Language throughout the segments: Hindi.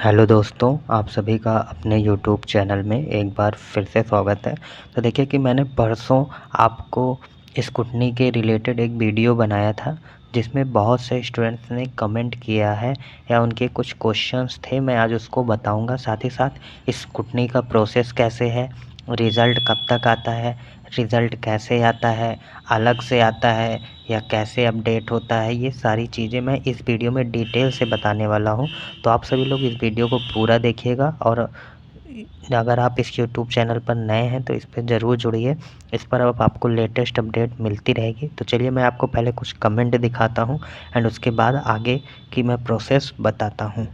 हेलो दोस्तों, आप सभी का अपने यूट्यूब चैनल में एक बार फिर से स्वागत है। तो देखिए कि मैंने परसों आपको स्कूटनी के रिलेटेड एक वीडियो बनाया था, जिसमें बहुत से स्टूडेंट्स ने कमेंट किया है या उनके कुछ क्वेश्चंस थे। मैं आज उसको बताऊंगा, साथ ही साथ स्कूटनी का प्रोसेस कैसे है, रिज़ल्ट कब तक आता है, रिज़ल्ट कैसे आता है, अलग से आता है या कैसे अपडेट होता है, ये सारी चीज़ें मैं इस वीडियो में डिटेल से बताने वाला हूँ। तो आप सभी लोग इस वीडियो को पूरा देखिएगा और अगर आप इस यूट्यूब चैनल पर नए हैं तो इस पर ज़रूर जुड़िए। इस पर अब आपको लेटेस्ट अपडेट मिलती रहेगी। तो चलिए मैं आपको पहले कुछ कमेंट दिखाता हूँ एंड उसके बाद आगे की मैं प्रोसेस बताता हूँ।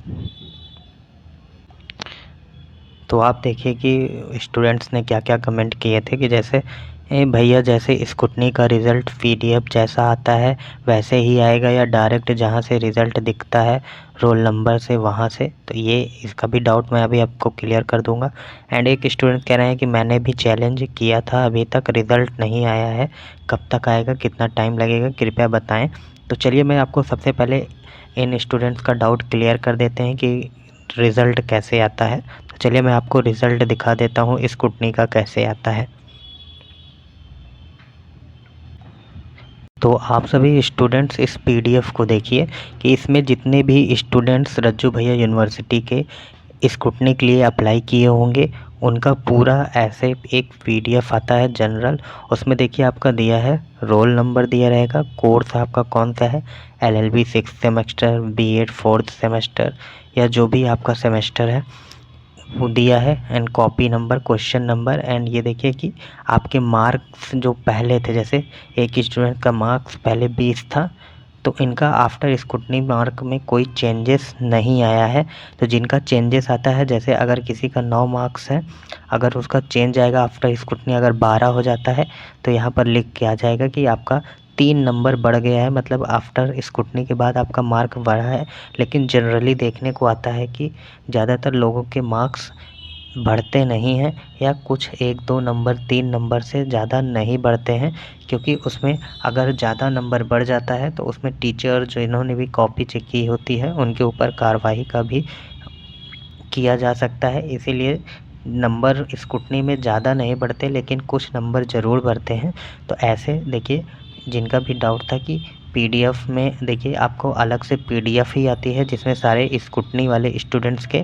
तो आप देखिए कि स्टूडेंट्स ने क्या क्या कमेंट किए थे कि जैसे भैया जैसे स्कूटनी का रिज़ल्ट पीडीएफ जैसा आता है वैसे ही आएगा या डायरेक्ट जहाँ से रिज़ल्ट दिखता है रोल नंबर से वहाँ से। तो ये इसका भी डाउट मैं अभी आपको क्लियर कर दूंगा। एंड एक स्टूडेंट कह रहे हैं कि मैंने भी चैलेंज किया था, अभी तक रिज़ल्ट नहीं आया है, कब तक आएगा, कितना टाइम लगेगा, कृपया बताएं। तो चलिए मैं आपको सबसे पहले इन स्टूडेंट्स का डाउट क्लियर कर देते हैं कि रिज़ल्ट कैसे आता है। तो चलिए मैं आपको रिज़ल्ट दिखा देता हूँ स्कूटनी का कैसे आता है। तो आप सभी स्टूडेंट्स इस पीडीएफ को देखिए कि इसमें जितने भी स्टूडेंट्स रज्जू भैया यूनिवर्सिटी के स्कूटनी के लिए अप्लाई किए होंगे उनका पूरा ऐसे एक पीडीएफ आता है जनरल। उसमें देखिए आपका दिया है रोल नंबर दिया रहेगा, कोर्स आपका कौन सा है, LLB 6th semester, BEd 4th semester या जो भी आपका सेमेस्टर है वो दिया है, and copy number, question number. And ये देखिए कि आपके मार्क्स जो पहले थे, जैसे एक स्टूडेंट का मार्क्स पहले 20 था तो इनका आफ्टर स्क्रूटनी मार्क में कोई चेंजेस नहीं आया है। तो जिनका चेंजेस आता है, जैसे अगर किसी का 9 मार्क्स है, अगर उसका चेंज आएगा आफ्टर स्क्रूटनी अगर 12 हो जाता है तो यहाँ पर लिख के आ जाएगा कि आपका 3 नंबर बढ़ गया है, मतलब आफ्टर स्क्रूटनी के बाद आपका मार्क बढ़ा है। लेकिन जनरली देखने को आता है कि ज़्यादातर लोगों के मार्क्स बढ़ते नहीं हैं या कुछ 1-2 नंबर 3 नंबर से ज़्यादा नहीं बढ़ते हैं, क्योंकि उसमें अगर ज़्यादा नंबर बढ़ जाता है तो उसमें टीचर जो इन्होंने भी कॉपी चेक की होती है उनके ऊपर कार्रवाई का भी किया जा सकता है। इसीलिए नंबर स्क्रूटनी में ज़्यादा नहीं बढ़ते लेकिन कुछ नंबर ज़रूर बढ़ते हैं। तो ऐसे देखिए जिनका भी डाउट था कि पीडीएफ में देखिए आपको अलग से पीडीएफ ही आती है जिसमें सारे स्क्रूटनी वाले स्टूडेंट्स के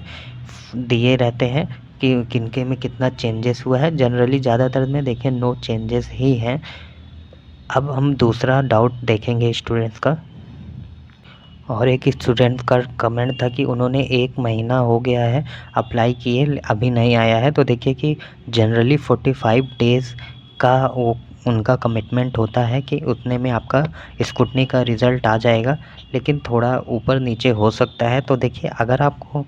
दिए रहते हैं कि किनके में कितना चेंजेस हुआ है। जनरली ज़्यादातर में देखिए नो चेंजेस ही हैं। अब हम दूसरा डाउट देखेंगे स्टूडेंट्स का। और एक स्टूडेंट का कमेंट था कि उन्होंने 1 महीना हो गया है अप्लाई किए, अभी नहीं आया है। तो देखिए कि जनरली 45 डेज़ का वो उनका कमिटमेंट होता है कि उतने में आपका स्कूटनी का रिज़ल्ट आ जाएगा, लेकिन थोड़ा ऊपर नीचे हो सकता है। तो देखिए अगर आपको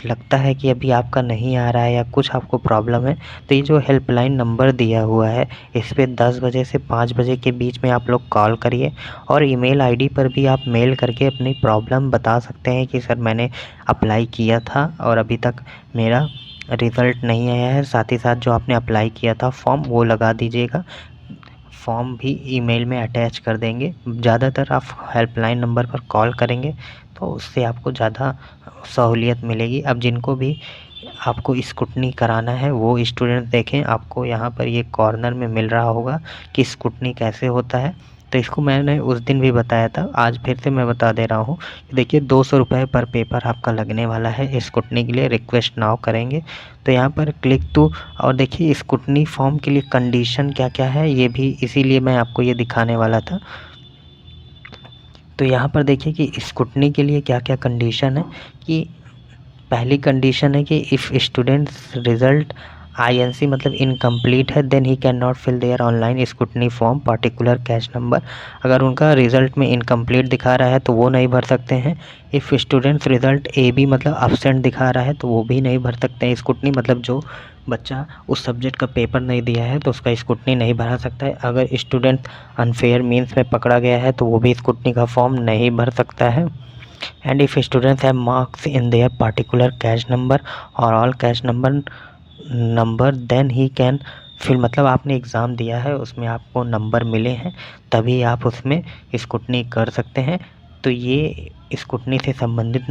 लगता है कि अभी आपका नहीं आ रहा है या कुछ आपको प्रॉब्लम है तो ये जो हेल्पलाइन नंबर दिया हुआ है इस पे 10 बजे से 5 बजे के बीच में आप लोग कॉल करिए। और ईमेल आईडी पर भी आप मेल करके अपनी प्रॉब्लम बता सकते हैं कि सर मैंने अप्लाई किया था और अभी तक मेरा रिज़ल्ट नहीं आया है। साथ ही साथ जो आपने अप्लाई किया था फॉर्म वो लगा दीजिएगा, फॉर्म भी ईमेल में अटैच कर देंगे। ज़्यादातर आप हेल्पलाइन नंबर पर कॉल करेंगे तो उससे आपको ज़्यादा सहूलियत मिलेगी। अब जिनको भी आपको स्कूटनी कराना है वो स्टूडेंट देखें, आपको यहाँ पर ये कॉर्नर में मिल रहा होगा कि स्कूटनी कैसे होता है। तो इसको मैंने उस दिन भी बताया था, आज फिर से मैं बता दे रहा हूँ। देखिए 200 रुपये पर पेपर आपका लगने वाला है स्कूटनी के लिए। रिक्वेस्ट नाउ करेंगे तो यहाँ पर क्लिक टू, और देखिए स्कूटनी फॉर्म के लिए कंडीशन क्या क्या है ये भी इसीलिए मैं आपको ये दिखाने वाला था। तो यहाँ पर देखिए कि स्कूटनी के लिए क्या क्या कंडीशन है। कि पहली कंडीशन है कि इफ़ स्टूडेंट्स रिजल्ट आईएनसी मतलब इनकम्प्लीट है then he can not fill their online scrutiny form particular case number. अगर उनका रिज़ल्ट में इनकम्प्लीट दिखा रहा है तो वो नहीं भर सकते हैं। If students result A B मतलब अब्सेंट दिखा रहा है तो वो भी नहीं भर सकते हैं स्कूटनी, मतलब जो बच्चा उस सब्जेक्ट का पेपर नहीं दिया है तो उसका स्कूटनी नहीं भरा सकता है। अगर स्टूडेंट अनफेयर मीन्स में पकड़ा गया है तो वो भी स्कूटनी का फॉर्म नहीं भर सकता है। And if students have marks in their particular cash number or all cash number then he can फिर मतलब आपने एग्ज़ाम दिया है उसमें आपको नंबर मिले हैं तभी आप उसमें स्कूटनी कर सकते हैं। तो ये स्कूटनी से संबंधित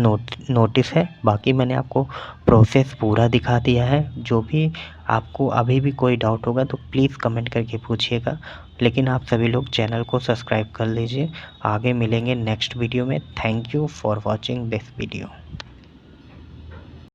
नोटिस है। बाकी मैंने आपको प्रोसेस पूरा दिखा दिया है। जो भी आपको अभी भी कोई डाउट होगा तो प्लीज़ कमेंट करके पूछिएगा। लेकिन आप सभी लोग चैनल को सब्सक्राइब कर लीजिए। आगे मिलेंगे नेक्स्ट वीडियो में। Thank you for watching this video.